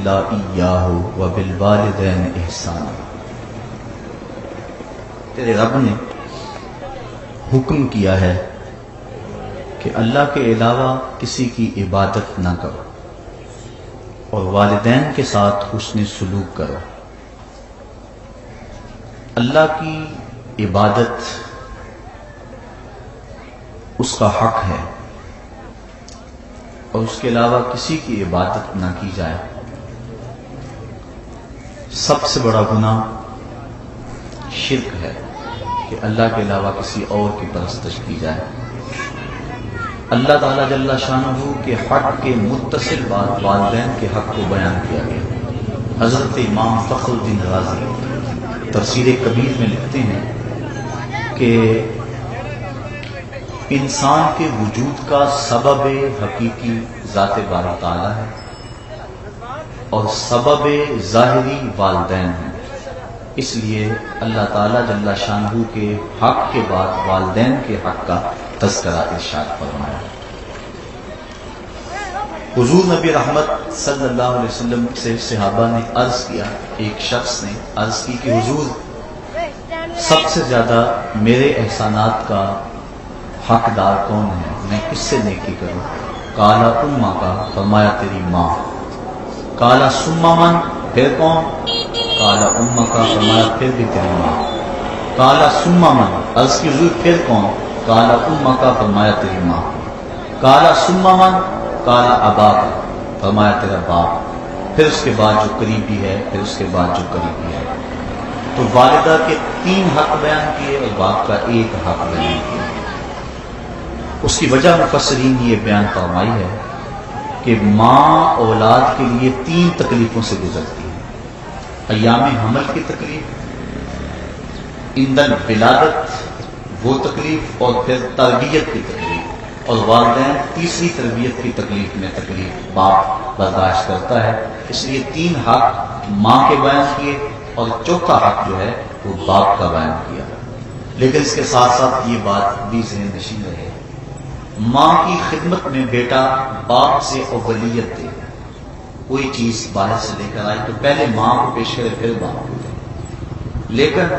إلا إياه وبالوالدين إحسانا. تیرے رب نے حکم کیا ہے کہ اللہ کے علاوہ کسی کی عبادت نہ کرو اور والدین کے ساتھ حسن سلوک کرو. اللہ کی عبادت اس کا حق ہے اور اس کے علاوہ کسی کی عبادت نہ کی جائے. سب سے بڑا گناہ شرک ہے کہ اللہ کے علاوہ کسی اور کی پرستش کی جائے. اللہ تعالیٰ جل شانہ کے حق کے متصل بات والدین کے حق کو بیان کیا گیا. حضرت امام فخر الدین رازی تفسیر کبیر میں لکھتے ہیں کہ انسان کے وجود کا سبب حقیقی ذات باری تعالیٰ ہے اور سبب ظاہری والدین ہیں. اس لیے اللہ تعالیٰ جل شانہ کے حق کے بعد والدین کے حق کا تذکرہ ارشاد فرمایا. حضور نبی رحمت صلی اللہ علیہ وسلم سے صحابہ نے عرض کیا، ایک شخص نے عرض کی کہ حضور سب سے زیادہ میرے احسانات کا حقدار کون ہے، میں کس سے نیکی کروں؟ قالا امہ کا، فرمایا تیری ماں. قالا ثم من، پھر کون؟ قالا امہ کا، فرمایا پھر بھی تیری ماں. قالا ثم من، عرض کی حضور پھر کون؟ قالا امہ کا، فرمایا تیری ماں. قالا ثم من، قالا ابا کا، فرمایا تیرا باپ. پھر اس کے بعد جو قریبی ہے، پھر اس کے بعد جو قریبی ہے. تو والدہ کے 3 حق بیان کیے اور باپ کا 1 حق بیان کیا. اس کی وجہ مفسرین یہ بیان فرمائی ہے کہ ماں اولاد کے لیے 3 تکلیفوں سے گزرتی ہے. ایام حمل کی تکلیف، ایندھن ولادت وہ تکلیف، اور پھر تربیت کی تکلیف. اور والدین تیسری تربیت کی تکلیف میں تکلیف باپ برداشت کرتا ہے. اس لیے 3 حق ماں کے بیان کیے اور 4تھا حق جو ہے وہ باپ کا بیان کیا. لیکن اس کے ساتھ ساتھ یہ بات بھی ذہن نشین رہے، ماں کی خدمت میں بیٹا باپ سے اولیت دے. کوئی چیز باہر سے لے کر آئی تو پہلے ماں کو پیش کرے پھر باپ کو دے، لیکن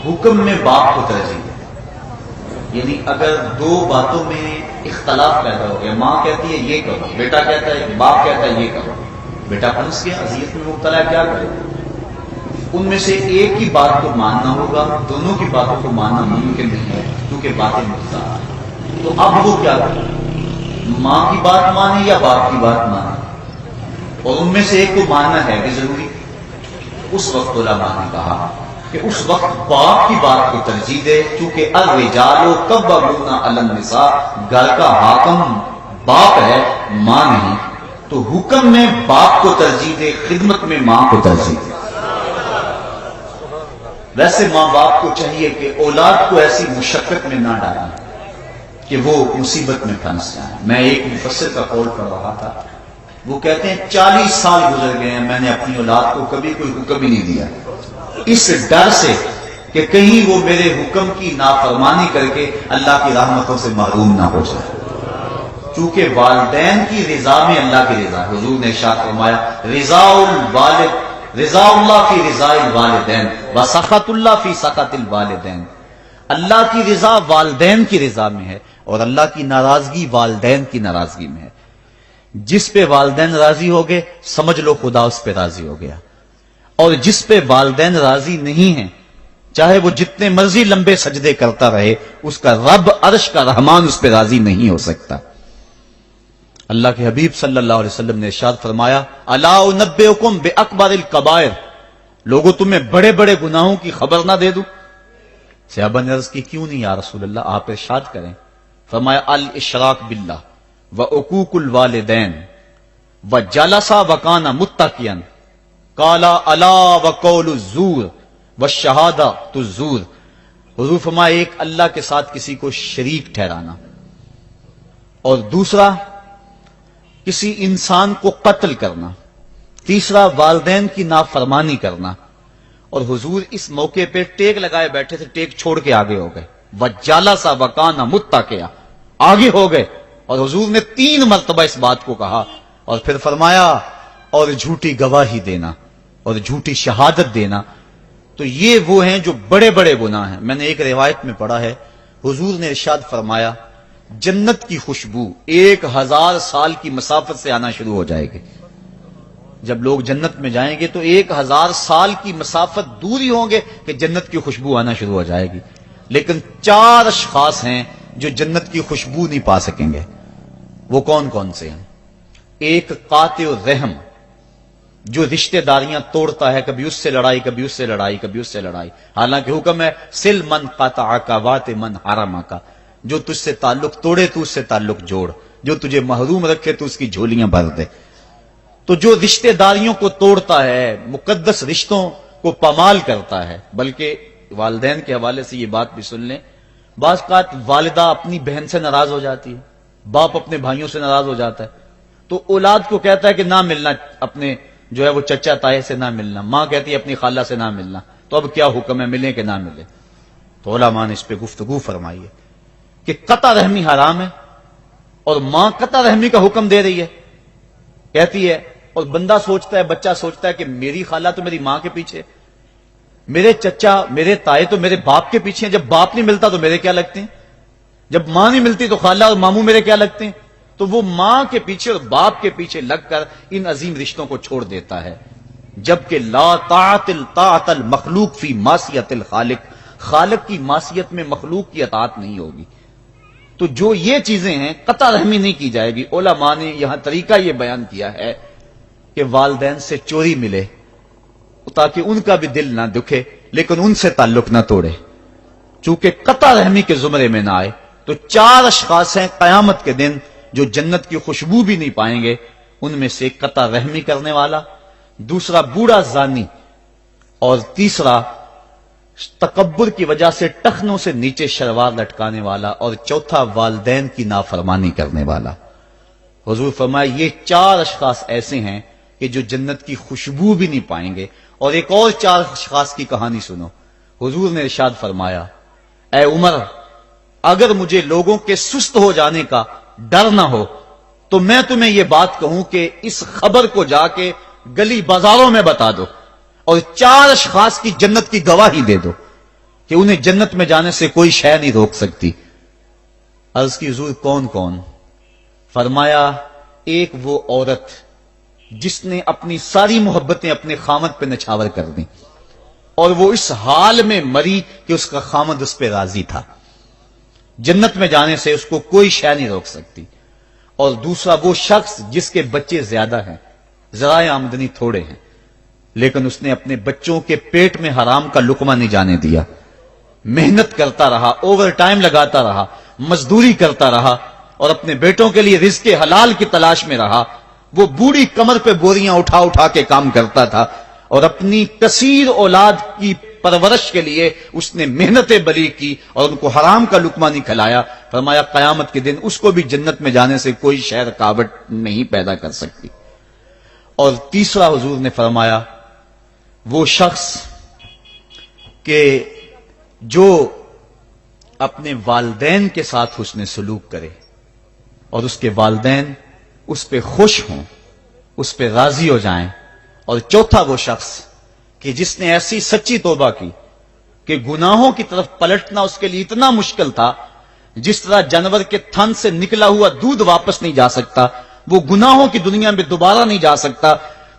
حکم میں باپ کو ترجیح دے. یعنی اگر 2 باتوں میں اختلاف پیدا ہو گیا، ماں کہتی ہے یہ کرو، بیٹا کہتا ہے، باپ کہتا ہے یہ کرو، بیٹا پھنس گیا، اذیت میں مبتلا ہے، کیا کرے؟ ان میں سے ایک کی بات کو ماننا ہوگا، دونوں کی باتوں کو ماننا ممکن نہیں ہے کیونکہ باتیں مختلف ہیں. تو اب وہ کیا کرے؟ ماں کی بات مانے یا باپ کی بات مانے؟ اور ان میں سے ایک کو ماننا ہے بھی ضروری. اس وقت علماء نے کہا کہ اس وقت باپ کی بات کو ترجیح دے، کیونکہ الرجال قوامون علی النساء، گھر کا حاکم باپ ہے ماں نہیں. تو حکم میں باپ کو ترجیح دے، خدمت میں ماں کو ترجیح دے. ویسے ماں باپ کو چاہیے کہ اولاد کو ایسی مشقت میں نہ ڈالیں کہ وہ مصیبت میں پھنس جائیں. میں ایک مفسر کا قول پڑھ رہا تھا، وہ کہتے ہیں 40 سال گزر گئے ہیں، میں نے اپنی اولاد کو کبھی کوئی حکم ہی نہیں دیا، اس ڈر سے کہ کہیں وہ میرے حکم کی نافرمانی کر کے اللہ کی رحمتوں سے محروم نہ ہو جائے. چونکہ والدین کی رضا میں اللہ کی رضا. حضور نے ارشاد فرمایا رضا اللہ فی رضا الوالدین وسخط اللہ فی سخط الوالدین. اللہ کی رضا والدین کی رضا میں ہے اور اللہ کی ناراضگی والدین کی ناراضگی میں ہے. جس پہ والدین راضی ہو گئے سمجھ لو خدا اس پہ راضی ہو گیا، اور جس پہ والدین راضی نہیں ہیں چاہے وہ جتنے مرضی لمبے سجدے کرتا رہے، اس کا رب عرش کا رحمان اس پہ راضی نہیں ہو سکتا. اللہ کے حبیب صلی اللہ علیہ وسلم نے ارشاد فرمایا الا انبئکم باکبر الکبائر، لوگوں تمہیں بڑے بڑے گناہوں کی خبر نہ دے دوں؟ صحابہ نے عرض کی کیوں نہیں یا رسول اللہ، آپ ارشاد کریں. فرمایا الاشراک باللہ وعقوق الوالدین وجلس وکان متقیا قال الا وقول الزور والشہادۃ الزور. حضور فرمایا ایک اللہ کے ساتھ کسی کو شریک ٹھہرانا، اور دوسرا کسی انسان کو قتل کرنا، تیسرا والدین کی نافرمانی کرنا. اور حضور اس موقع پہ ٹیک لگائے بیٹھے تھے، ٹیک چھوڑ کے آگے ہو گئے. وجلس وکان متقیا، آگے ہو گئے، اور حضور نے 3 مرتبہ اس بات کو کہا، اور پھر فرمایا اور جھوٹی گواہی دینا اور جھوٹی شہادت دینا، تو یہ وہ ہیں جو بڑے بڑے گناہ ہیں۔ میں نے ایک روایت میں پڑھا ہے، حضور نے ارشاد فرمایا جنت کی خوشبو 1000 سال کی مسافت سے آنا شروع ہو جائے گی۔ جب لوگ جنت میں جائیں گے تو 1000 سال کی مسافت دور ہی ہوں گے کہ جنت کی خوشبو آنا شروع ہو جائے گی، لیکن 4 اشخاص ہیں جو جنت کی خوشبو نہیں پا سکیں گے۔ وہ کون کون سے ہیں؟ ایک قاطع الرحم، جو رشتہ داریاں توڑتا ہے، کبھی اس سے لڑائی، کبھی اس سے لڑائی، کبھی اس سے لڑائی، حالانکہ حکم ہے سل من قطعک وات من حرمک، جو تجھ سے تعلق توڑے تو اس سے تعلق جوڑ، جو تجھے محروم رکھے تو اس کی جھولیاں بھر دے۔ تو جو رشتہ داریوں کو توڑتا ہے، مقدس رشتوں کو پامال کرتا ہے، بلکہ والدین کے حوالے سے یہ بات بھی سن لیں، بعض اوقات والدہ اپنی بہن سے ناراض ہو جاتی ہے، باپ اپنے بھائیوں سے ناراض ہو جاتا ہے، تو اولاد کو کہتا ہے کہ نہ ملنا، اپنے جو ہے وہ چچا تائے سے نہ ملنا، ماں کہتی ہے اپنی خالہ سے نہ ملنا، تو اب کیا حکم ہے، ملیں کہ نہ ملیں؟ تو علماء نے اس پہ گفتگو فرمائی ہے کہ قطع رحمی حرام ہے، اور ماں قطع رحمی کا حکم دے رہی ہے، کہتی ہے، اور بندہ سوچتا ہے، بچہ سوچتا ہے کہ میری خالہ تو میری ماں کے پیچھے، میرے چچا میرے تائے تو میرے باپ کے پیچھے ہیں، جب باپ نہیں ملتا تو میرے کیا لگتے ہیں، جب ماں نہیں ملتی تو خالہ اور ماموں میرے کیا لگتے ہیں؟ تو وہ ماں کے پیچھے اور باپ کے پیچھے لگ کر ان عظیم رشتوں کو چھوڑ دیتا ہے، جبکہ لا طاعت المخلوق فی معصیت الخالق، خالق کی معصیت میں مخلوق کی اطاعت نہیں ہوگی۔ تو جو یہ چیزیں ہیں قطع رحمی نہیں کی جائے گی۔ علماء نے یہاں طریقہ یہ بیان کیا ہے کہ والدین سے چوری ملے تاکہ ان کا بھی دل نہ دکھے لیکن ان سے تعلق نہ توڑے، چونکہ قطع رحمی کے زمرے میں نہ آئے۔ تو 4 اشخاص ہیں قیامت کے دن جو جنت کی خوشبو بھی نہیں پائیں گے، ان میں سے قطع رحمی کرنے والا، دوسرا بوڑھا زانی، اور تیسرا تکبر کی وجہ سے ٹخنوں سے نیچے شلوار لٹکانے والا، اور چوتھا والدین کی نافرمانی کرنے والا۔ حضور فرمایا یہ 4 اشخاص ایسے ہیں کہ جو جنت کی خوشبو بھی نہیں پائیں گے۔ اور ایک اور 4 اشخاص کی کہانی سنو۔ حضور نے ارشاد فرمایا اے عمر، اگر مجھے لوگوں کے سست ہو جانے کا ڈر نہ ہو تو میں تمہیں یہ بات کہوں کہ اس خبر کو جا کے گلی بازاروں میں بتا دو اور 4 اشخاص کی جنت کی گواہی دے دو کہ انہیں جنت میں جانے سے کوئی شے نہیں روک سکتی۔ عرض کی حضور کون کون؟ فرمایا ایک وہ عورت جس نے اپنی ساری محبتیں اپنے خامد پہ نچھاور کر دیں اور وہ اس حال میں مری کہ اس کا خامد اس پہ راضی تھا، جنت میں جانے سے اس کو کوئی شے نہیں روک سکتی۔ اور دوسرا وہ شخص جس کے بچے زیادہ ہیں، ذرائع آمدنی تھوڑے ہیں، لیکن اس نے اپنے بچوں کے پیٹ میں حرام کا لقمہ نہیں جانے دیا، محنت کرتا رہا، اوور ٹائم لگاتا رہا، مزدوری کرتا رہا اور اپنے بیٹوں کے لیے رزق حلال کی تلاش میں رہا۔ وہ بوڑھی کمر پہ بوریاں اٹھا اٹھا کے کام کرتا تھا اور اپنی کثیر اولاد کی پرورش کے لیے اس نے محنتیں بری کی اور ان کو حرام کا لقمہ نہیں کھلایا۔ فرمایا قیامت کے دن اس کو بھی جنت میں جانے سے کوئی شے رکاوٹ نہیں پیدا کر سکتی۔ اور تیسرا حضور نے فرمایا وہ شخص کہ جو اپنے والدین کے ساتھ حسن سلوک کرے اور اس کے والدین اس پہ خوش ہوں، اس پہ راضی ہو جائیں۔ اور چوتھا وہ شخص کہ جس نے ایسی سچی توبہ کی کہ گناہوں کی طرف پلٹنا اس کے لیے اتنا مشکل تھا، جس طرح جانور کے تھن سے نکلا ہوا دودھ واپس نہیں جا سکتا، وہ گناہوں کی دنیا میں دوبارہ نہیں جا سکتا۔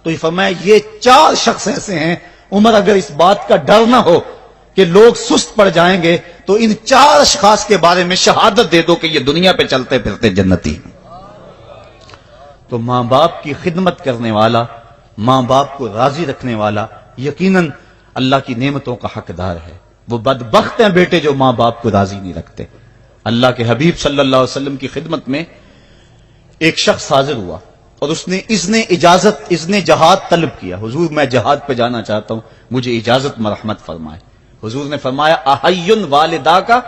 تو یہ فرمایا یہ 4 شخص ایسے ہیں عمر، اگر اس بات کا ڈر نہ ہو کہ لوگ سست پڑ جائیں گے تو ان 4 اشخاص کے بارے میں شہادت دے دو کہ یہ دنیا پہ چلتے پھرتے جنتی۔ تو ماں باپ کی خدمت کرنے والا، ماں باپ کو راضی رکھنے والا یقیناً اللہ کی نعمتوں کا حقدار ہے۔ وہ بدبخت ہیں بیٹے جو ماں باپ کو راضی نہیں رکھتے۔ اللہ کے حبیب صلی اللہ علیہ وسلم کی خدمت میں ایک شخص حاضر ہوا اور اس نے اذن جہاد طلب کیا، حضور میں جہاد پہ جانا چاہتا ہوں، مجھے اجازت مرحمت فرمائے۔ حضور نے فرمایا احی والدہ کا،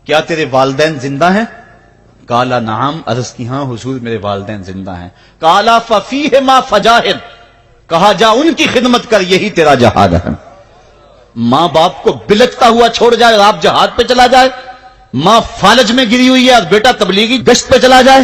کیا تیرے والدین زندہ ہیں؟ کالا نعم، عرض کی ہاں حضور میرے والدین زندہ ہیں۔ کالا ففیہما فجاہد، کہا جا ان کی خدمت کر، یہی تیرا جہاد ہے۔ ماں باپ کو بلکتا ہوا چھوڑ جائے اور آپ جہاد پہ چلا جائے، ماں فالج میں گری ہوئی ہے اور بیٹا تبلیغی گشت پہ چلا جائے،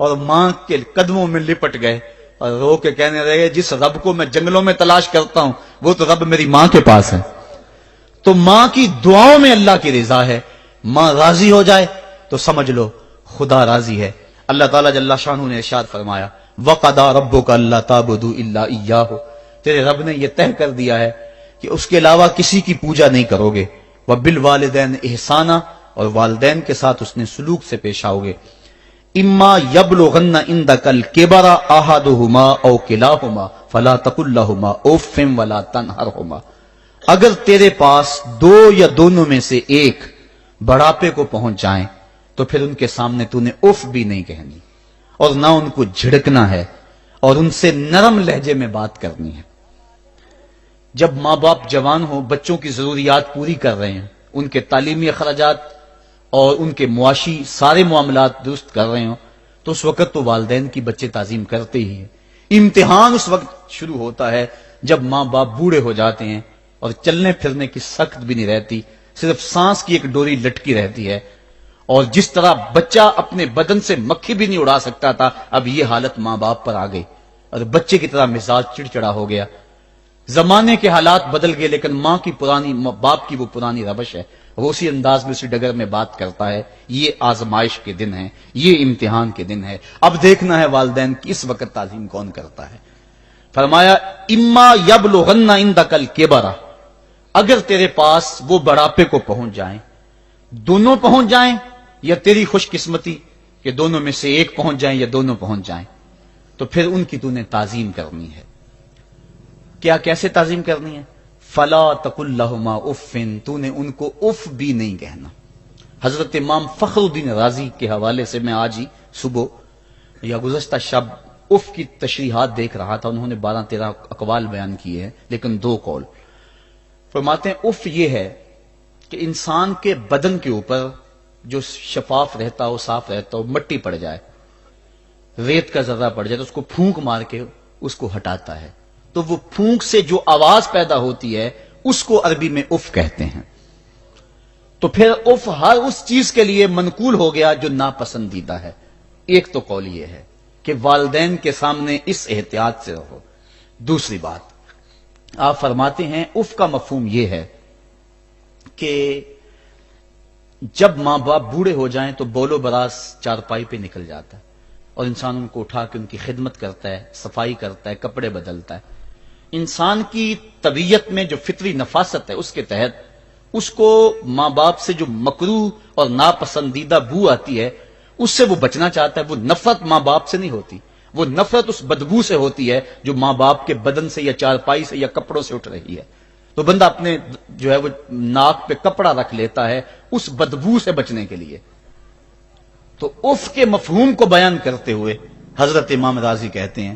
اور ماں کے قدموں میں لپٹ گئے اور رو کے کہنے لگے جس رب کو میں جنگلوں میں تلاش کرتا ہوں وہ تو رب میری ماں کے پاس ہے۔ تو ماں کی دعاؤں میں اللہ کی رضا ہے، ماں راضی ہو جائے تو سمجھ لو خدا راضی ہے۔ اللہ تعالیٰ جل شانہ نے ارشاد فرمایا وَقَضَىٰ رَبُّكَ أَلَّا تَعْبُدُوا إِلَّا إِيَّاهُ، تیرے رب نے یہ طے کر دیا ہے کہ اس کے علاوہ کسی کی پوجا نہیں کرو گے، وَبِالْوَالِدَيْنِ إِحْسَانًا، اور والدین کے ساتھ اس نے سلوک سے پیش آؤ گے۔ اما یبلغن عندک الکبر احدہما او کلاہما فلا تقل لہما اف ولا تنہرہما، اگر تیرے پاس دو یا دونوں میں سے ایک بڑھاپے کو پہنچ جائیں تو پھر ان کے سامنے تو نے اف بھی نہیں کہنی اور نہ ان کو جھڑکنا ہے اور ان سے نرم لہجے میں بات کرنی ہے۔ جب ماں باپ جوان ہو، بچوں کی ضروریات پوری کر رہے ہیں، ان کے تعلیمی اخراجات اور ان کے معاشی سارے معاملات درست کر رہے ہوں، تو اس وقت تو والدین کی بچے تعظیم کرتے ہی ہیں۔ امتحان اس وقت شروع ہوتا ہے جب ماں باپ بوڑھے ہو جاتے ہیں اور چلنے پھرنے کی سخت بھی نہیں رہتی، صرف سانس کی ایک ڈوری لٹکی رہتی ہے، اور جس طرح بچہ اپنے بدن سے مکھی بھی نہیں اڑا سکتا تھا، اب یہ حالت ماں باپ پر آ گئی اور بچے کی طرح مزاج چڑچڑا ہو گیا۔ زمانے کے حالات بدل گئے لیکن ماں کی پرانی، باپ کی وہ پرانی روش ہے، وہ اسی انداز میں اسی ڈگر میں بات کرتا ہے۔ یہ آزمائش کے دن ہیں، یہ امتحان کے دن ہے، اب دیکھنا ہے والدین کی اس وقت تعظیم کون کرتا ہے۔ فرمایا اما یبلغن عندک الکبر، اگر تیرے پاس وہ بڑھاپے کو پہنچ جائیں، دونوں پہنچ جائیں یا تیری خوش قسمتی کہ دونوں میں سے ایک پہنچ جائیں یا دونوں پہنچ جائیں، تو پھر ان کی تو نے تعظیم کرنی ہے۔ کیا کیسے تعظیم کرنی ہے؟ فلا تقل لہما اف، تو نے ان کو اف بھی نہیں کہنا۔ حضرت امام فخر الدین رازی کے حوالے سے میں آج ہی صبح یا گزشتہ شب اف کی تشریحات دیکھ رہا تھا، انہوں نے 12-13 اقوال بیان کیے ہیں لیکن 2 قول فرماتے ہیں۔ اف یہ ہے کہ انسان کے بدن کے اوپر جو شفاف رہتا ہو، صاف رہتا ہو، مٹی پڑ جائے، ریت کا ذرہ پڑ جائے تو اس کو پھونک مار کے اس کو ہٹاتا ہے، تو وہ پھونک سے جو آواز پیدا ہوتی ہے اس کو عربی میں اف کہتے ہیں۔ تو پھر اف ہر اس چیز کے لیے منقول ہو گیا جو ناپسندیدہ ہے۔ ایک تو قول یہ ہے کہ والدین کے سامنے اس احتیاط سے رہو۔ دوسری بات آپ فرماتے ہیں اف کا مفہوم یہ ہے کہ جب ماں باپ بوڑھے ہو جائیں تو بول و براز چارپائی پہ نکل جاتا ہے اور انسان ان کو اٹھا کے ان کی خدمت کرتا ہے، صفائی کرتا ہے، کپڑے بدلتا ہے۔ انسان کی طبیعت میں جو فطری نفاست ہے اس کے تحت اس کو ماں باپ سے جو مکروہ اور ناپسندیدہ بو آتی ہے اس سے وہ بچنا چاہتا ہے۔ وہ نفرت ماں باپ سے نہیں ہوتی، وہ نفرت اس بدبو سے ہوتی ہے جو ماں باپ کے بدن سے یا چارپائی سے یا کپڑوں سے اٹھ رہی ہے۔ تو بندہ اپنے جو ہے وہ ناک پہ کپڑا رکھ لیتا ہے اس بدبو سے بچنے کے لیے۔ تو اف کے مفہوم کو بیان کرتے ہوئے حضرت امام رازی کہتے ہیں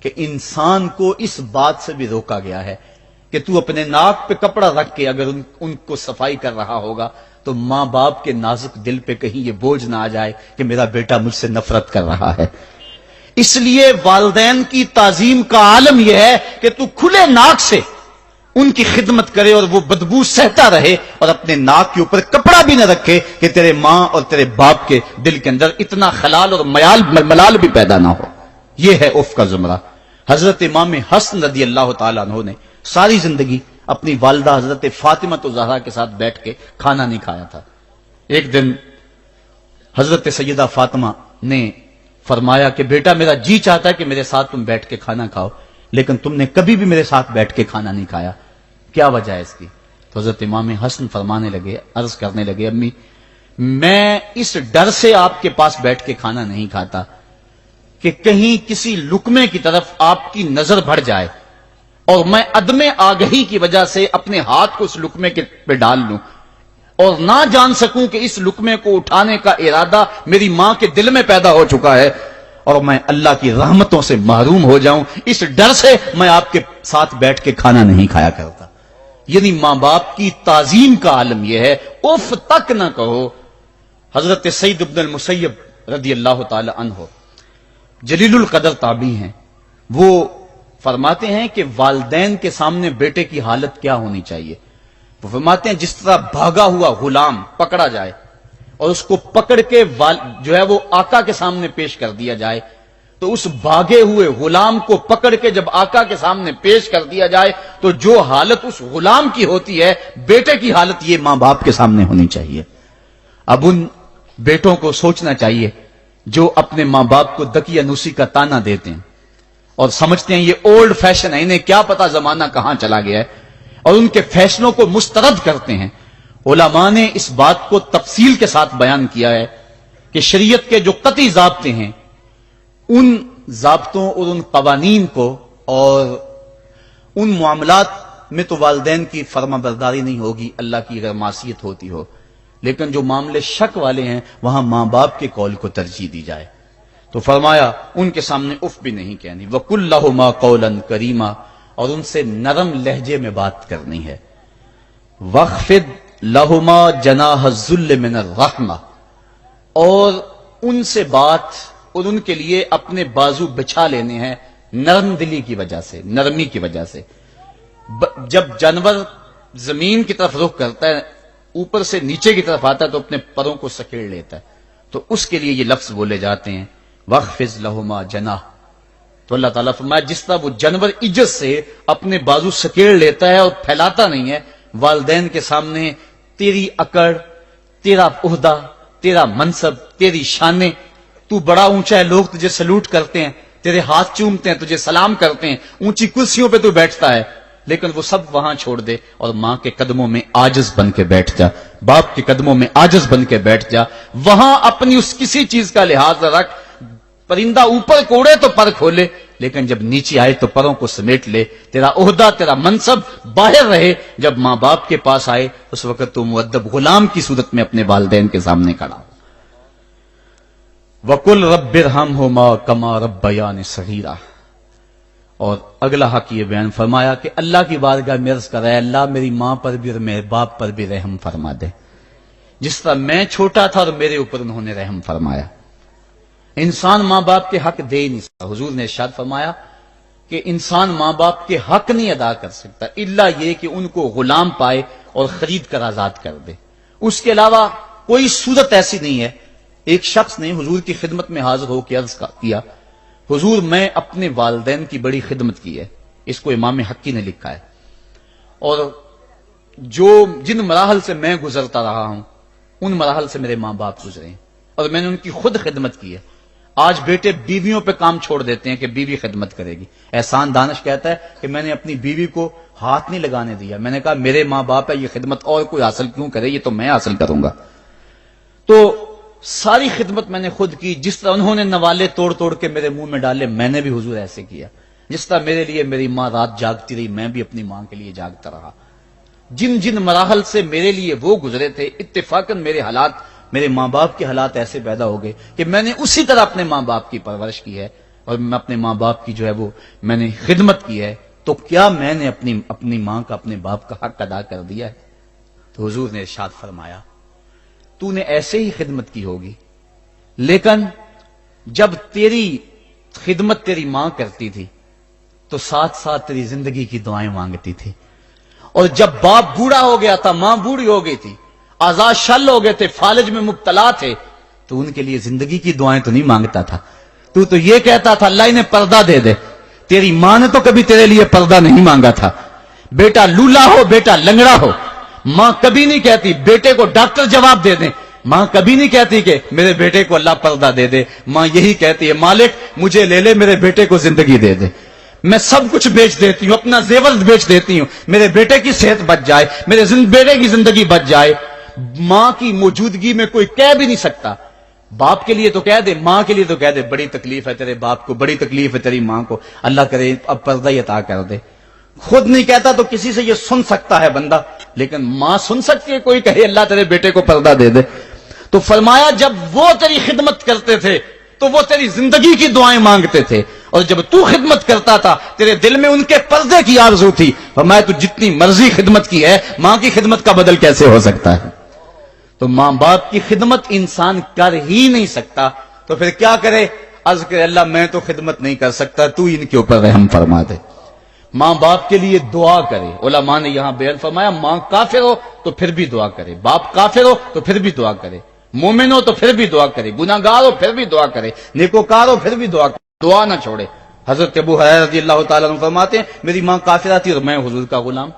کہ انسان کو اس بات سے بھی روکا گیا ہے کہ تو اپنے ناک پہ کپڑا رکھ کے اگر ان کو صفائی کر رہا ہوگا تو ماں باپ کے نازک دل پہ کہیں یہ بوجھ نہ آ جائے کہ میرا بیٹا مجھ سے نفرت کر رہا ہے۔ اس لیے والدین کی تعظیم کا عالم یہ ہے کہ تو کھلے ناک سے ان کی خدمت کرے اور وہ بدبو سہتا رہے اور اپنے ناک کے اوپر کپڑا بھی نہ رکھے کہ تیرے ماں اور تیرے باپ کے دل کے اندر اتنا خلال اور ملال بھی پیدا نہ ہو۔ یہ ہے اف کا زمرہ۔ حضرت امام حسن رضی اللہ تعالیٰ عنہ نے ساری زندگی اپنی والدہ حضرت فاطمہ الزہرا کے ساتھ بیٹھ کے کھانا نہیں کھایا تھا۔ ایک دن حضرت سیدہ فاطمہ نے فرمایا کہ بیٹا میرا جی چاہتا ہے کہ میرے ساتھ تم بیٹھ کے کھانا کھاؤ، لیکن تم نے کبھی بھی میرے ساتھ بیٹھ کے کھانا نہیں کھایا، کیا وجہ ہے اس کی؟ تو حضرت امام حسن فرمانے لگے، عرض کرنے لگے امی میں اس ڈر سے آپ کے پاس بیٹھ کے کھانا نہیں کھاتا کہ کہیں کسی لقمے کی طرف آپ کی نظر بڑھ جائے اور میں عدم آگہی کی وجہ سے اپنے ہاتھ کو اس لقمے کے پہ ڈال لوں اور نہ جان سکوں کہ اس لقمے کو اٹھانے کا ارادہ میری ماں کے دل میں پیدا ہو چکا ہے اور میں اللہ کی رحمتوں سے محروم ہو جاؤں، اس ڈر سے میں آپ کے ساتھ بیٹھ کے کھانا نہیں کھایا کرتا۔ یعنی ماں باپ کی تعظیم کا عالم یہ ہے، اف تک نہ کہو۔ حضرت سعید بن المسیب رضی اللہ تعالی عنہ جلیل القدر تابعی ہیں، وہ فرماتے ہیں کہ والدین کے سامنے بیٹے کی حالت کیا ہونی چاہیے۔ وہ فرماتے ہیں جس طرح بھاگا ہوا غلام پکڑا جائے اور اس کو پکڑ کے جو ہے وہ آقا کے سامنے پیش کر دیا جائے، تو اس بھاگے ہوئے غلام کو پکڑ کے جب آقا کے سامنے پیش کر دیا جائے تو جو حالت اس غلام کی ہوتی ہے، بیٹے کی حالت یہ ماں باپ کے سامنے ہونی چاہیے۔ اب ان بیٹوں کو سوچنا چاہیے جو اپنے ماں باپ کو دقیانوسی کا تانا دیتے ہیں اور سمجھتے ہیں یہ اولڈ فیشن ہے، انہیں کیا پتا زمانہ کہاں چلا گیا ہے، اور ان کے فیشنوں کو مسترد کرتے ہیں۔ علماء نے اس بات کو تفصیل کے ساتھ بیان کیا ہے کہ شریعت کے جو قطعی ضابطے ہیں، ان ضابطوں اور ان قوانین کو اور ان معاملات میں تو والدین کی فرما برداری نہیں ہوگی اللہ کی اگر معصیت ہوتی ہو، لیکن جو معاملے شک والے ہیں وہاں ماں باپ کے قول کو ترجیح دی جائے۔ تو فرمایا ان کے سامنے اف بھی نہیں کہنی، وَقُلْ لَهُمَا قَوْلًا كَرِيمًا، اور ان سے نرم لہجے میں بات کرنی ہے۔ وَاخْفِضْ لَهُمَا جَنَاحَ الذُّلِّ مِنَ الرَّحْمَةِ، اور ان سے بات اور ان کے لیے اپنے بازو بچھا لینے ہیں نرم دلی کی وجہ سے، نرمی کی وجہ سے۔ جب جانور زمین کی طرف رخ کرتا ہے، اوپر سے نیچے کی طرف آتا ہے تو اپنے پروں کو سکیڑ لیتا ہے، تو اس کے لیے یہ لفظ بولے جاتے ہیں وَاخْفِضْ لَهُمَا جَنَاحَ۔ تو اللہ تعالیٰ فرمایا جس طرح وہ جانور عزت سے اپنے بازو سکیڑ لیتا ہے اور پھیلاتا نہیں ہے، والدین کے سامنے تیری اکڑ، تیرا عہدہ، تیرا منصب، تیری شانیں، تو بڑا اونچا ہے، لوگ تجھے سلوٹ کرتے ہیں، تیرے ہاتھ چومتے ہیں، تجھے سلام کرتے ہیں، اونچی کرسیوں پہ تو بیٹھتا ہے، لیکن وہ سب وہاں چھوڑ دے اور ماں کے قدموں میں عاجز بن کے بیٹھ جا، باپ کے قدموں میں عاجز بن کے بیٹھ جا، وہاں اپنی اس کسی چیز کا لحاظ رکھ، پرندہ اوپر کوڑے تو پر کھولے، لیکن جب نیچے آئے تو پروں کو سمیٹ لے، تیرا عہدہ، تیرا منصب باہر رہے، جب ماں باپ کے پاس آئے اس وقت تو مؤدب غلام کی صورت میں اپنے والدین کے سامنے کھڑا ہو۔ وَقُلْ رَبِّ ارْحَمْهُمَا كَمَا رَبَّيَانِ صَغِيرًا، اور اگلا حق یہ بیان فرمایا کہ اللہ کی بارگاہ میں عرض کر رہا ہے اللہ میری ماں پر بھی اور میرے باپ پر بھی رحم فرما دے، جس طرح میں چھوٹا تھا اور میرے اوپر انہوں نے رحم فرمایا۔ انسان ماں باپ کے حق دے ہی نہیں سکتا، حضور نے ارشاد فرمایا کہ انسان ماں باپ کے حق نہیں ادا کر سکتا الا یہ کہ ان کو غلام پائے اور خرید کر آزاد کر دے، اس کے علاوہ کوئی صورت ایسی نہیں ہے۔ ایک شخص نے حضور کی خدمت میں حاضر ہو کے عرض کیا حضور میں اپنے والدین کی بڑی خدمت کی ہے، اس کو امام حقی نے لکھا ہے، اور جن مراحل سے میں گزرتا رہا ہوں ان مراحل سے میرے ماں باپ گزرے ہیں اور میں نے ان کی خود خدمت کی ہے۔ آج بیٹے بیویوں پہ کام چھوڑ دیتے ہیں کہ بیوی خدمت کرے گی۔ احسان دانش کہتا ہے کہ میں نے اپنی بیوی کو ہاتھ نہیں لگانے دیا، میں نے کہا میرے ماں باپ ہے، یہ خدمت اور کوئی حاصل کیوں کرے، یہ تو میں حاصل کروں گا۔ تو ساری خدمت میں نے خود کی، جس طرح انہوں نے نوالے توڑ توڑ کے میرے منہ میں ڈالے میں نے بھی حضور ایسے کیا، جس طرح میرے لیے میری ماں رات جاگتی رہی میں بھی اپنی ماں کے لیے جاگتا رہا۔ جن جن مراحل سے میرے لیے وہ گزرے تھے اتفاقاً میرے حالات، میرے ماں باپ کے حالات ایسے پیدا ہو گئے کہ میں نے اسی طرح اپنے ماں باپ کی پرورش کی ہے اور میں اپنے ماں باپ کی جو ہے وہ میں نے خدمت کی ہے، تو کیا میں نے اپنی ماں کا اپنے باپ کا حق ادا کر دیا ہے؟ تو حضور نے ارشاد فرمایا تو نے ایسے ہی خدمت کی ہوگی، لیکن جب تیری خدمت تیری ماں کرتی تھی تو ساتھ ساتھ تیری زندگی کی دعائیں مانگتی تھی، اور جب باپ بوڑھا ہو گیا تھا، ماں بوڑھی ہو گئی تھی، آزاد شل ہو گئے تھے، فالج میں مبتلا تھے، تو ان کے لیے زندگی کی دعائیں تو نہیں مانگتا تھا، تو یہ کہتا تھا اللہ انہیں پردہ دے دے۔ تیری ماں نے تو کبھی تیرے لیے پردہ نہیں مانگا تھا، بیٹا لولا ہو، بیٹا لنگڑا ہو، ماں کبھی نہیں کہتی بیٹے کو ڈاکٹر جواب دے دیں، ماں کبھی نہیں کہتی کہ میرے بیٹے کو اللہ پردہ دے دے، ماں یہی کہتی ہے مالک مجھے لے لے، میرے بیٹے کو زندگی دے دے، میں سب کچھ بیچ دیتی ہوں، اپنا زیور بیچ دیتی ہوں، میرے بیٹے کی صحت بچ جائے، میرے بیٹے کی زندگی بچ جائے۔ ماں کی موجودگی میں کوئی کہہ بھی نہیں سکتا، باپ کے لیے تو کہہ دے، ماں کے لیے تو کہہ دے بڑی تکلیف ہے تیرے باپ کو، بڑی تکلیف ہے تیری ماں کو، اللہ کرے اب پردہ ہی عطا کر دے۔ خود نہیں کہتا تو کسی سے یہ سن سکتا ہے بندہ، لیکن ماں سن سکتی ہے کوئی کہے اللہ تیرے بیٹے کو پردہ دے دے؟ تو فرمایا جب وہ تیری خدمت کرتے تھے تو وہ تیری زندگی کی دعائیں مانگتے تھے، اور جب تو خدمت کرتا تھا تیرے دل میں ان کے پردے کی آرزو تھی۔ فرمایا تو جتنی مرضی خدمت کی ہے، ماں کی خدمت کا بدل کیسے ہو سکتا ہے؟ تو ماں باپ کی خدمت انسان کر ہی نہیں سکتا، تو پھر کیا کرے؟ عرض کرے اللہ میں تو خدمت نہیں کر سکتا، تو ان کے اوپر رحم فرما دے۔ ماں باپ کے لیے دعا کرے۔ علماء نے یہاں بیان فرمایا ماں کافر ہو تو پھر بھی دعا کرے، باپ کافر ہو تو پھر بھی دعا کرے۔ مومن ہو تو پھر بھی دعا کرے، گناہگار ہو پھر بھی دعا کرے، نیکوکار ہو پھر بھی دعا کرے، دعا نہ چھوڑے۔ حضرت ابو ہریرہ رضی اللہ تعالیٰ عنہ فرماتے ہیں میری ماں کافرہ تھی اور میں حضور کا غلام،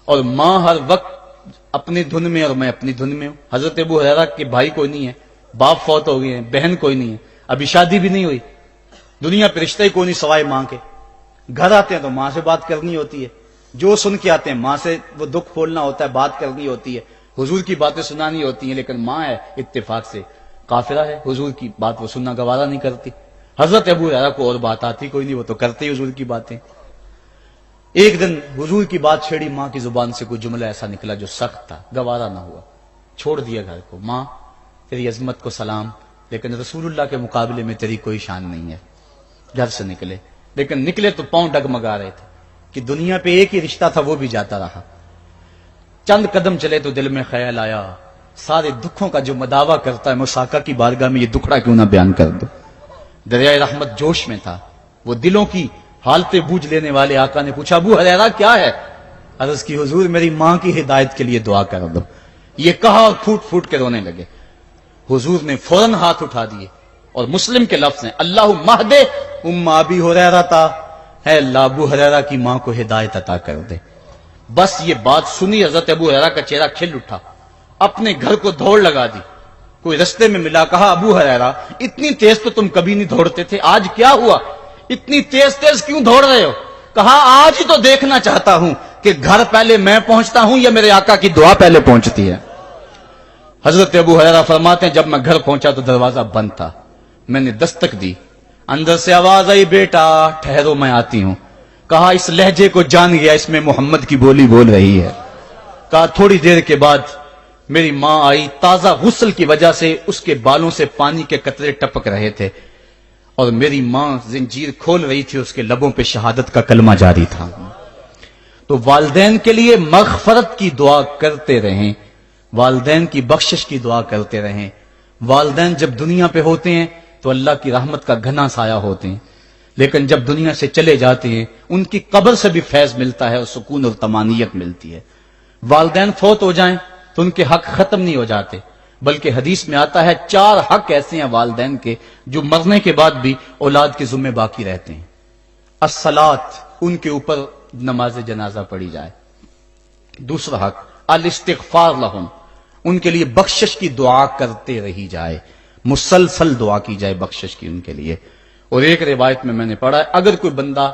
اور ماں ہر وقت اپنی دھن میں اور میں اپنی دھن میں ہوں۔ حضرت ابو ہریرہ کے بھائی کوئی نہیں ہے، باپ فوت ہو گئے ہیں، بہن کوئی نہیں ہے، ابھی شادی بھی نہیں ہوئی، دنیا پہ رشتہ ہی کوئی نہیں سوائے ماں کے، گھر آتے ہیں تو ماں سے بات کرنی ہوتی ہے، جو سن کے آتے ہیں ماں سے وہ دکھ کھولنا ہوتا ہے، بات کرنی ہوتی ہے، حضور کی باتیں سنانی ہوتی ہیں، لیکن ماں ہے اتفاق سے کافرہ ہے، حضور کی بات وہ سننا گوارا نہیں کرتی۔ حضرت ابو ہریرہ کو اور بات آتی کوئی نہیں، وہ تو کرتے ہی حضور کی باتیں۔ ایک دن حضور کی بات چھیڑی، ماں کی زبان سے کوئی جملہ ایسا نکلا جو سخت تھا، گوارا نہ ہوا، چھوڑ دیا گھر کو۔ ماں تیری عظمت کو سلام، لیکن رسول اللہ کے مقابلے میں تیری کوئی شان نہیں ہے۔ گھر سے نکلے، لیکن نکلے تو پاؤں ڈگمگا رہے تھے کہ دنیا پہ ایک ہی رشتہ تھا وہ بھی جاتا رہا۔ چند قدم چلے تو دل میں خیال آیا سارے دکھوں کا جو مداوع کرتا ہے میں اس آقا کی بارگاہ میں یہ دکھڑا کیوں نہ بیان کر دوں۔ دریائے رحمت جوش میں تھا، وہ دلوں کی حالتیں بوجھ لینے والے آقا نے پوچھا ابو ہریرہ کیا ہے؟ عرض کی حضور میری ماں کی ہدایت کے لیے دعا کر دو۔ یہ کہا اور پھوٹ پھوٹ کے رونے لگے۔ حضور نے فوراً ہاتھ اٹھا دیے اور مسلم کے لفظ ہیں اللہ مہد ام ابی ہریرہ تا، ہے اللہ ابو ہریرہ کی ماں کو ہدایت عطا کر دے۔ بس یہ بات سنی حضرت ابو ہریرہ کا چہرہ کھل اٹھا، اپنے گھر کو دوڑ لگا دی۔ کوئی رستے میں ملا، کہا ابو ہریرہ اتنی تیز تو تم کبھی نہیں دوڑتے تھے، آج کیا ہوا؟ اتنی تیز تیز کیوں دوڑ رہے ہو؟ کہا آج ہی تو دیکھنا چاہتا ہوں کہ گھر پہلے میں پہنچتا ہوں یا میرے آقا کی دعا پہلے پہنچتی ہے۔ حضرت ابو ہریرہ فرماتے ہیں جب میں گھر پہنچا تو دروازہ بند تھا، میں نے دستک دی، اندر سے آواز آئی بیٹا ٹھہرو میں آتی ہوں۔ کہا اس لہجے کو جان گیا، اس میں محمد کی بولی بول رہی ہے۔ کہا تھوڑی دیر کے بعد میری ماں آئی، تازہ غسل کی وجہ سے اس کے بالوں سے پانی کے قطرے ٹپک رہے تھے، اور میری ماں زنجیر کھول رہی تھی، اس کے لبوں پہ شہادت کا کلمہ جاری تھا۔ تو والدین کے لیے مغفرت کی دعا کرتے رہیں، والدین کی بخشش کی دعا کرتے رہیں۔ والدین جب دنیا پہ ہوتے ہیں تو اللہ کی رحمت کا گھنا سایہ ہوتے ہیں، لیکن جب دنیا سے چلے جاتے ہیں ان کی قبر سے بھی فیض ملتا ہے اور سکون اور طمانینت ملتی ہے۔ والدین فوت ہو جائیں تو ان کے حق ختم نہیں ہو جاتے، بلکہ حدیث میں آتا ہے 4 حق ایسے ہیں والدین کے جو مرنے کے بعد بھی اولاد کے ذمہ باقی رہتے ہیں۔ الصلاۃ، ان کے اوپر نماز جنازہ پڑھی جائے۔ دوسرا حق الاستغفار لہم، ان کے لیے بخشش کی دعا کرتے رہی جائے، مسلسل دعا کی جائے بخشش کی ان کے لیے۔ اور ایک روایت میں نے پڑھا ہے اگر کوئی بندہ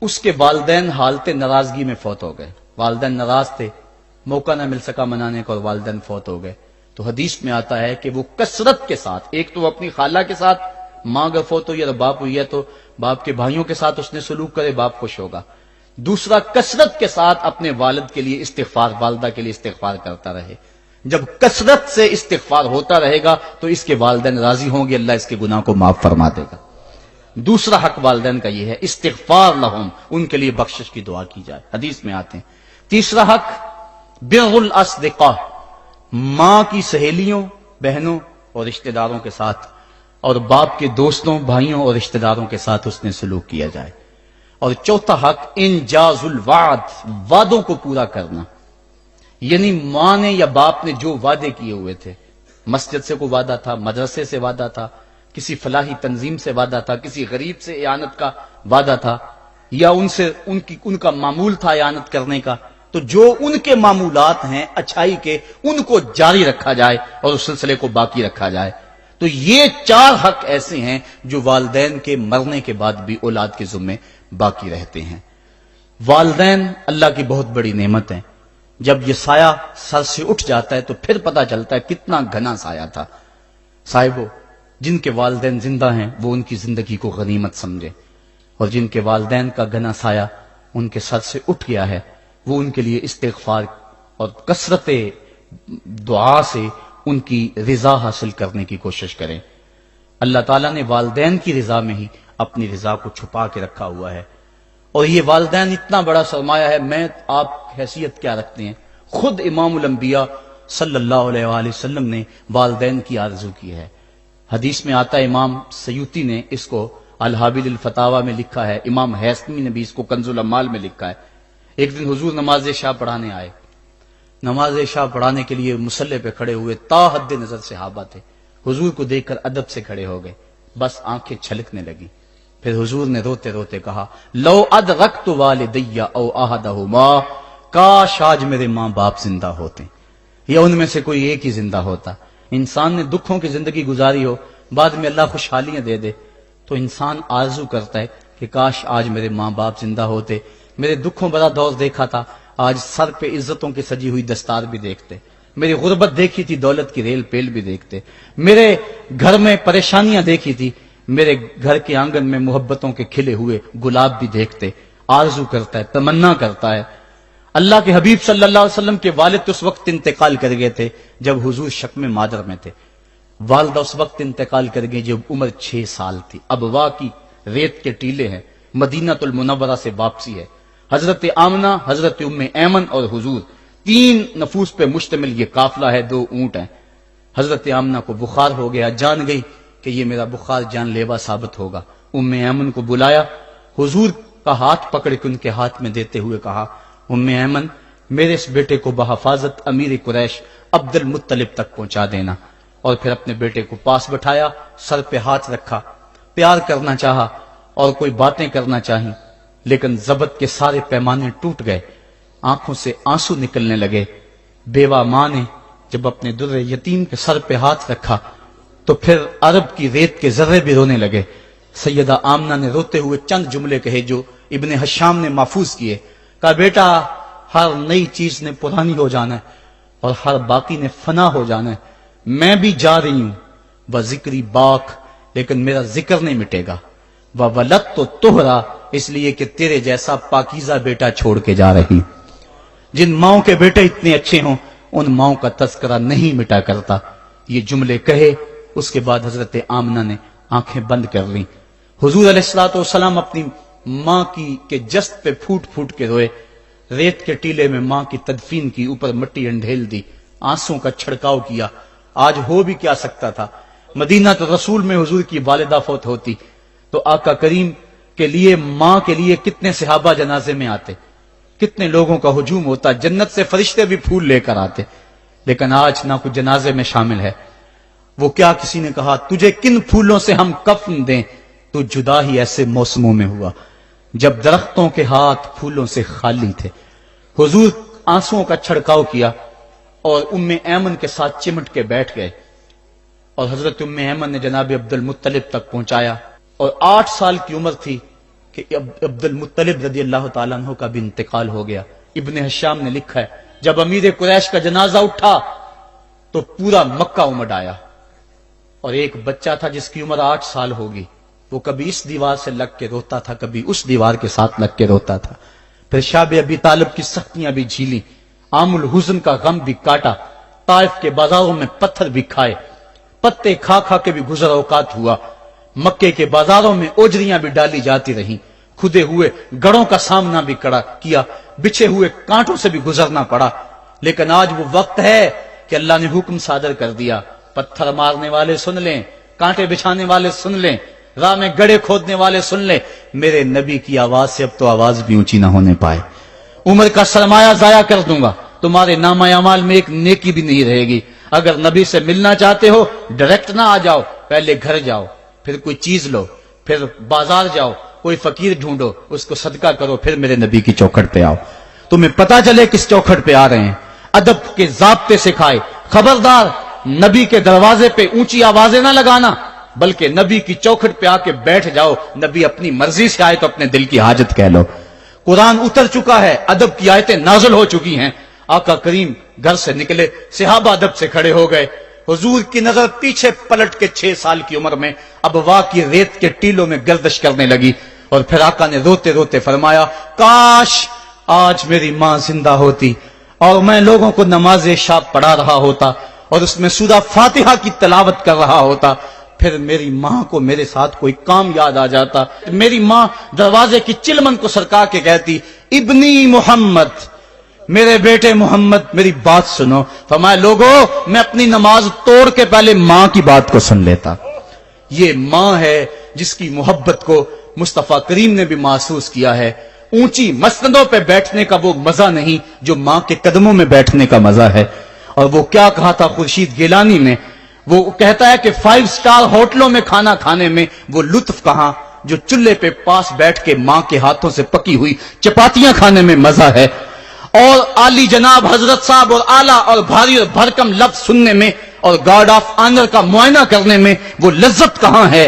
اس کے والدین حالت ناراضگی میں فوت ہو گئے، والدین ناراض تھے، موقع نہ مل سکا منانے کا اور والدین فوت ہو گئے، تو حدیث میں آتا ہے کہ وہ کثرت کے ساتھ، ایک تو اپنی خالہ کے ساتھ، ماں اگر فوت ہوئی ہے تو باپ ہوئی ہے تو باپ کے بھائیوں کے ساتھ اس نے سلوک کرے، باپ خوش ہوگا۔ دوسرا کثرت کے ساتھ اپنے والد کے لیے استغفار، والدہ کے لیے استغفار کرتا رہے۔ جب کثرت سے استغفار ہوتا رہے گا تو اس کے والدین راضی ہوں گے، اللہ اس کے گناہ کو معاف فرما دے گا۔ دوسرا حق والدین کا یہ ہے استغفار لہم، ان کے لیے بخشش کی دعا کی جائے، حدیث میں آتے ہیں۔ تیسرا حق بر الاصدقاء، ماں کی سہیلیوں، بہنوں اور رشتہ داروں کے ساتھ، اور باپ کے دوستوں، بھائیوں اور رشتہ داروں کے ساتھ اس نے سلوک کیا جائے۔ اور چوتھا حق انجاز الوعد، وعدوں کو پورا کرنا، یعنی ماں نے یا باپ نے جو وعدے کیے ہوئے تھے، مسجد سے کوئی وعدہ تھا، مدرسے سے وعدہ تھا، کسی فلاحی تنظیم سے وعدہ تھا، کسی غریب سے اعانت کا وعدہ تھا، یا ان کا معمول تھا اعانت کرنے کا، تو جو ان کے معمولات ہیں اچھائی کے ان کو جاری رکھا جائے اور اس سلسلے کو باقی رکھا جائے۔ تو یہ 4 حق ایسے ہیں جو والدین کے مرنے کے بعد بھی اولاد کے ذمہ باقی رہتے ہیں۔ والدین اللہ کی بہت بڑی نعمت ہیں، جب یہ سایہ سر سے اٹھ جاتا ہے تو پھر پتہ چلتا ہے کتنا گھنا سایہ تھا۔ صاحبو، جن کے والدین زندہ ہیں وہ ان کی زندگی کو غنیمت سمجھے، اور جن کے والدین کا گھنا سایہ ان کے سر سے اٹھ گیا ہے وہ ان کے لیے استغفار اور کثرت دعا سے ان کی رضا حاصل کرنے کی کوشش کریں۔ اللہ تعالیٰ نے والدین کی رضا میں ہی اپنی رضا کو چھپا کے رکھا ہوا ہے، اور یہ والدین اتنا بڑا سرمایہ ہے۔ میں آپ حیثیت کیا رکھتے ہیں؟ خود امام الانبیاء صلی اللہ علیہ وآلہ وسلم نے والدین کی آرزو کی ہے۔ حدیث میں آتا ہے، امام سیوطی نے اس کو الحابل الفتاوی میں لکھا ہے، امام حیثمی نے بھی اس کو کنز الامال میں لکھا ہے۔ ایک دن حضور نماز عشاء پڑھانے آئے نماز عشاء پڑھانے کے لیے مصلی پہ کھڑے ہوئے، تا حد نظر صحابہ تھے، حضور کو دیکھ کر ادب سے کھڑے ہو گئے، بس آنکھیں چھلکنے لگی۔ پھر حضور نے روتے روتے کہا، لو ادرکت والدی او احدہما، کاش آج میرے ماں باپ زندہ ہوتے یا ان میں سے کوئی ایک ہی زندہ ہوتا۔ انسان نے دکھوں کی زندگی گزاری ہو، بعد میں اللہ خوشحالیاں دے دے، تو انسان آرزو کرتا ہے کہ کاش آج میرے ماں باپ زندہ ہوتے، میرے دکھوں بڑا دور دیکھا تھا، آج سر پہ عزتوں کی سجی ہوئی دستار بھی دیکھتے، میری غربت دیکھی تھی، دولت کی ریل پیل بھی دیکھتے، میرے گھر میں پریشانیاں دیکھی تھی، میرے گھر کے آنگن میں محبتوں کے کھلے ہوئے گلاب بھی دیکھتے۔ آرزو کرتا ہے، تمنا کرتا ہے۔ اللہ کے حبیب صلی اللہ علیہ وسلم کے والد اس وقت انتقال کر گئے تھے جب حضور شکم مادر میں تھے، والدہ اس وقت انتقال کر گئی جب عمر 6 سال تھی۔ ابوا کی ریت کے ٹیلے ہیں، مدینہ المنورہ سے واپسی ہے، حضرت آمنہ، حضرت ام ایمن اور حضور، 3 نفوس پہ مشتمل یہ قافلہ ہے، 2 اونٹ ہیں۔ حضرت آمنہ کو بخار ہو گیا، جان گئی کہ یہ میرا بخار جان لیوا ثابت ہوگا، ام ایمن کو بلایا، حضور کا ہاتھ پکڑ کے ان کے ہاتھ میں دیتے ہوئے کہا، ام ایمن میرے اس بیٹے کو بحفاظت امیر قریش عبد المطلب تک پہنچا دینا۔ اور پھر اپنے بیٹے کو پاس بٹھایا، سر پہ ہاتھ رکھا، پیار کرنا چاہا اور کوئی باتیں کرنا چاہیں، لیکن ضبط کے سارے پیمانے ٹوٹ گئے، آنکھوں سے آنسو نکلنے لگے۔ بیوہ ماں نے جب اپنے در یتیم کے سر پہ ہاتھ رکھا تو پھر عرب کی ریت کے ذرے بھی رونے لگے۔ سیدہ آمنہ نے روتے ہوئے چند جملے کہے جو ابن حشام نے محفوظ کیے، کہا بیٹا ہر نئی چیز نے پرانی ہو جانا ہے اور ہر باقی نے فنا ہو جانا ہے، میں بھی جا رہی ہوں، بذکری باک، لیکن میرا ذکر نہیں مٹے گا، وولدت طہرا، اس لیے کہ تیرے جیسا پاکیزہ بیٹا چھوڑ کے جا رہی۔ جن ماؤں کے بیٹے اتنے اچھے ہوں ان ماؤں کا تذکرہ نہیں مٹا کرتا۔ یہ جملے کہے اس کے بعد حضرت آمنہ نے آنکھیں بند کر لیں۔ حضور علیہ الصلوۃ والسلام اپنی ماں کی کے جسد پہ پھوٹ پھوٹ کے روئے، ریت کے ٹیلے میں ماں کی تدفین کی، اوپر مٹی انڈھیل دی، آنسوں کا چھڑکاؤ کیا۔ آج ہو بھی کیا سکتا تھا، مدینہ تو رسول میں حضور کی والدہ فوت ہوتی تو آقا کریم کے لیے، ماں کے لیے کتنے صحابہ جنازے میں آتے، کتنے لوگوں کا ہجوم ہوتا، جنت سے فرشتے بھی پھول لے کر آتے، لیکن آج نہ کوئی جنازے میں شامل ہے۔ وہ کیا کسی نے کہا تجھے کن پھولوں سے ہم کفن دیں، تو جدا ہی ایسے موسموں میں ہوا جب درختوں کے ہاتھ پھولوں سے خالی تھے۔ حضور آنسوؤں کا چھڑکاؤ کیا اور ام ایمن کے ساتھ چمٹ کے بیٹھ گئے، اور حضرت ام ایمن نے جناب عبد المطلب تک پہنچایا، اور 8 سال کی عمر تھی کہ عبد المطلب رضی اللہ تعالیٰ عنہ کا بھی انتقال ہو گیا۔ ابن حشام نے لکھا ہے جب امیر قریش کا جنازہ اٹھا تو پورا مکہ امڈ آیا، اور ایک بچہ تھا جس کی عمر 8 سال ہوگی، وہ کبھی اس دیوار سے لگ کے روتا تھا، کبھی اس دیوار کے ساتھ لگ کے روتا تھا۔ پھر شاب ابی طالب کی سختیاں بھی جھیلی، عام الحزن کا غم بھی کاٹا، طائف کے بازاروں میں پتھر بھی کھائے، پتے کھا کھا کے بھی گزر اوقات ہوا، مکے کے بازاروں میں اوجریاں بھی ڈالی جاتی رہیں، کھدے ہوئے گڑوں کا سامنا بھی کیا، بچھے ہوئے کانٹوں سے بھی گزرنا پڑا۔ لیکن آج وہ وقت ہے کہ اللہ نے حکم صادر کر دیا، پتھر مارنے والے سن لیں، کانٹے بچھانے والے سن لیں، راہ میں گڑے کھودنے والے سن لیں، میرے نبی کی آواز سے اب تو آواز بھی اونچی نہ ہونے پائے۔ عمر کا سرمایہ ضائع کر دوں گا، تمہارے نامہ اعمال میں ایک نیکی بھی نہیں رہے گی۔ اگر نبی سے ملنا چاہتے ہو ڈائریکٹ نہ آ جاؤ، پہلے گھر جاؤ، پھر کوئی چیز لو، پھر بازار جاؤ، کوئی فقیر ڈھونڈو، اس کو صدقہ کرو، پھر میرے نبی کی چوکھٹ پہ آؤ، تمہیں پتا چلے کس چوکھٹ پہ آ رہے ہیں۔ ادب کے ضابطے سکھائے، خبردار نبی کے دروازے پہ اونچی آوازیں نہ لگانا، بلکہ نبی کی چوکھٹ پہ آ کے بیٹھ جاؤ، نبی اپنی مرضی سے آئے تو اپنے دل کی حاجت کہہ لو۔ قرآن اتر چکا ہے، ادب کی آیتیں نازل ہو چکی ہیں، آقا کریم گھر سے نکلے، صحابہ ادب سے کھڑے ہو گئے، حضور کی نظر پیچھے پلٹ کے 6 سال کی عمر میں ابوا کی ریت کے ٹیلوں میں گردش کرنے لگی، اور پھر آقا نے روتے روتے فرمایا کاش آج میری ماں زندہ ہوتی اور میں لوگوں کو نماز عشاء پڑھا رہا ہوتا اور اس میں سورہ فاتحہ کی تلاوت کر رہا ہوتا، پھر میری ماں کو میرے ساتھ کوئی کام یاد آ جاتا، میری ماں دروازے کی چلمن کو سرکا کے کہتی ابنی محمد، میرے بیٹے محمد میری بات سنو۔ فرمایا لوگوں میں اپنی نماز توڑ کے پہلے ماں کی بات کو سن لیتا۔ یہ ماں ہے جس کی محبت کو مصطفیٰ کریم نے بھی محسوس کیا ہے، اونچی مسندوں پہ بیٹھنے کا وہ مزہ نہیں جو ماں کے قدموں میں بیٹھنے کا مزہ ہے۔ اور وہ کیا کہا تھا خورشید گیلانی نے، وہ کہتا ہے کہ 5 سٹار ہوٹلوں میں کھانا کھانے میں وہ لطف کہاں جو چولہے پہ پاس بیٹھ کے ماں کے ہاتھوں سے پکی ہوئی چپاتیاں کھانے میں مزہ ہے، اور عالی جناب حضرت صاحب اور اعلیٰ اور بھاری اور بھرکم لفظ سننے میں اور گارڈ آف آنر کا معائنہ کرنے میں وہ لذت کہاں ہے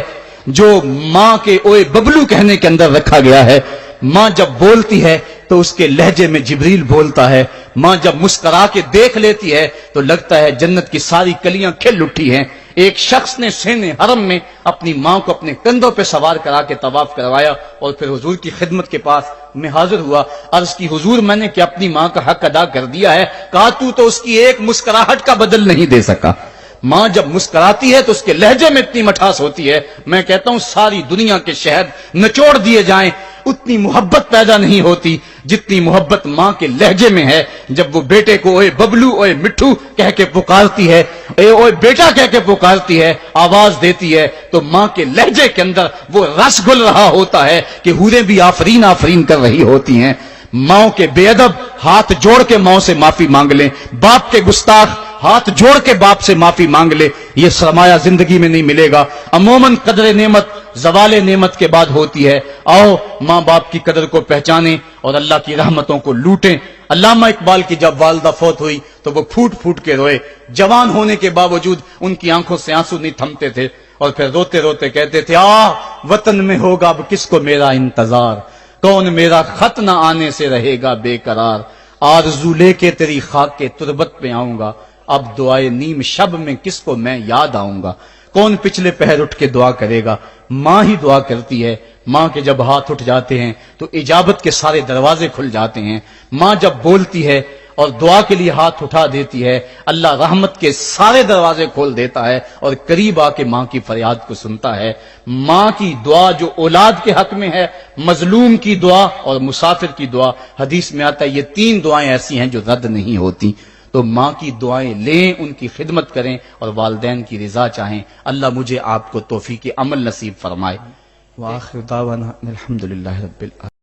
جو ماں کے اوئے ببلو کہنے کے اندر رکھا گیا ہے۔ ماں جب بولتی ہے تو اس کے لہجے میں جبریل بولتا ہے، ماں جب مسکرا کے دیکھ لیتی ہے تو لگتا ہے جنت کی ساری کلیاں کھل اٹھی ہیں۔ ایک شخص نے سین حرم میں اپنی ماں کو اپنے کندھوں پہ سوار کرا کے طواف کروایا اور پھر حضور کی خدمت کے پاس میں حاضر ہوا، عرض کی حضور میں نے کہ اپنی ماں کا حق ادا کر دیا ہے، کہا تو اس کی ایک مسکراہٹ کا بدل نہیں دے سکا۔ ماں جب مسکراتی ہے تو اس کے لہجے میں اتنی مٹھاس ہوتی ہے، میں کہتا ہوں ساری دنیا کے شہد نچوڑ دیے جائیں اتنی محبت پیدا نہیں ہوتی جتنی محبت ماں کے لہجے میں ہے۔ جب وہ بیٹے کو اوئے ببلو اوئے مٹھو کہہ کے پکارتی ہے، اوئے بیٹا کہہ کے پکارتی ہے، آواز دیتی ہے، تو ماں کے لہجے کے اندر وہ رس گل رہا ہوتا ہے کہ حوریں بھی آفرین آفرین کر رہی ہوتی ہیں۔ ماں کے بے ادب ہاتھ جوڑ کے ماں سے معافی مانگ لیں، باپ کے گستاخ ہاتھ جوڑ کے باپ سے معافی مانگ لے، یہ سرمایہ زندگی میں نہیں ملے گا۔ عموماً قدر نعمت زوال نعمت کے بعد ہوتی ہے۔ آؤ ماں باپ کی قدر کو پہچانیں اور اللہ کی رحمتوں کو لوٹیں۔ علامہ اقبال کی جب والدہ فوت ہوئی تو وہ پھوٹ پھوٹ کے روئے، جوان ہونے کے باوجود ان کی آنکھوں سے آنسو نہیں تھمتے تھے، اور پھر روتے روتے کہتے تھے وطن میں ہوگا اب کس کو میرا انتظار، کون میرا خط نہ آنے سے رہے گا بے قرار، آرزو لے کے تیری خاک کے تربت پہ آؤں گا، اب دعائے نیم شب میں کس کو میں یاد آؤں گا، کون پچھلے پہر اٹھ کے دعا کرے گا، ماں ہی دعا کرتی ہے۔ ماں کے جب ہاتھ اٹھ جاتے ہیں تو اجابت کے سارے دروازے کھل جاتے ہیں۔ ماں جب بولتی ہے اور دعا کے لیے ہاتھ اٹھا دیتی ہے، اللہ رحمت کے سارے دروازے کھول دیتا ہے اور قریب آ کے ماں کی فریاد کو سنتا ہے۔ ماں کی دعا جو اولاد کے حق میں ہے، مظلوم کی دعا اور مسافر کی دعا، حدیث میں آتا ہے یہ 3 دعائیں ایسی ہیں جو رد نہیں ہوتی۔ تو ماں کی دعائیں لیں، ان کی خدمت کریں اور والدین کی رضا چاہیں۔ اللہ مجھے آپ کو توفیق عمل نصیب فرمائے۔ وآخر دعوانا الحمدللہ رب العالمین۔